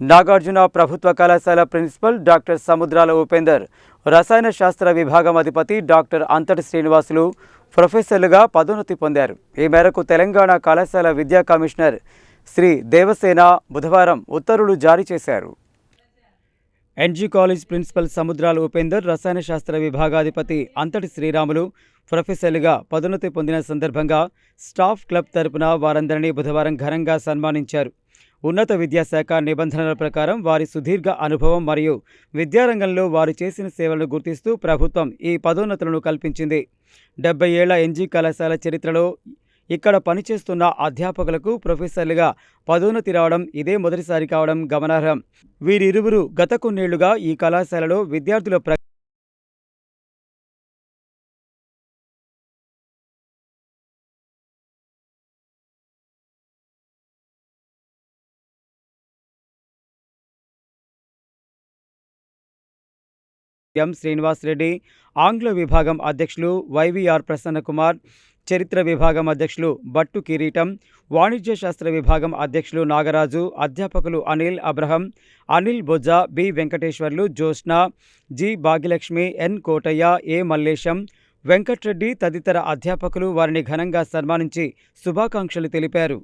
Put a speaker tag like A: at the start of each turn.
A: నాగార్జున ప్రభుత్వ కళాశాల principal doctor సముద్రాల ఉపేందర్, రసాయన శాస్త్ర విభాగం అధిపతి డాక్టర్ అంతటి శ్రీనివాసులు ప్రొఫెసర్లుగా పదోన్నతి పొందారు. ఈ మేరకు తెలంగాణ కళాశాల విద్యా కమిషనర్ శ్రీ దేవసేన బుధవారం ఉత్తర్వులు జారీ చేశారు. ఎన్జీ కాలేజ్ ప్రిన్సిపల్ సముద్రాల ఉపేందర్, రసాయన శాస్త్ర విభాగాధిపతి అంతటి శ్రీరాములు ప్రొఫెసర్లుగా పదోన్నతి పొందిన సందర్భంగా స్టాఫ్ క్లబ్ తరపున వారందరినీ బుధవారం ఘనంగా సన్మానించారు. ఉన్నత విద్యాశాఖ నిబంధనల ప్రకారం వారి సుదీర్ఘ అనుభవం మరియు విద్యారంగంలో వారు చేసిన సేవలను గుర్తిస్తూ ప్రభుత్వం ఈ పదోన్నతులను కల్పించింది. 70 ఏళ్ల ఎన్జీ కళాశాల చరిత్రలో ఇక్కడ పనిచేస్తున్న అధ్యాపకులకు ప్రొఫెసర్లుగా పదోన్నతి రావడం ఇదే మొదటిసారి కావడం గమనార్హం. వీరిరువురు గత కొన్నేళ్లుగా ఈ కళాశాలలో విద్యార్థుల ఎం శ్రీనివాస్ రెడ్డి, ఆంగ్ల విభాగం అధ్యక్షులు వైవిఆర్ ప్రసన్నకుమార్, చరిత్ర విభాగం అధ్యక్షులు బట్టు కిరీటం, వాణిజ్య శాస్త్ర విభాగం అధ్యక్షులు నాగరాజు, అధ్యాపకులు Anil Abraham, Anil Bojja, B Venkateswarlu, Jyotsna, G Bhagyalakshmi, N Kotaiah, A Mallesham, Venkatreddy తదితర అధ్యాపకులు వారిని ఘనంగా సన్మానించి శుభాకాంక్షలు తెలిపారు.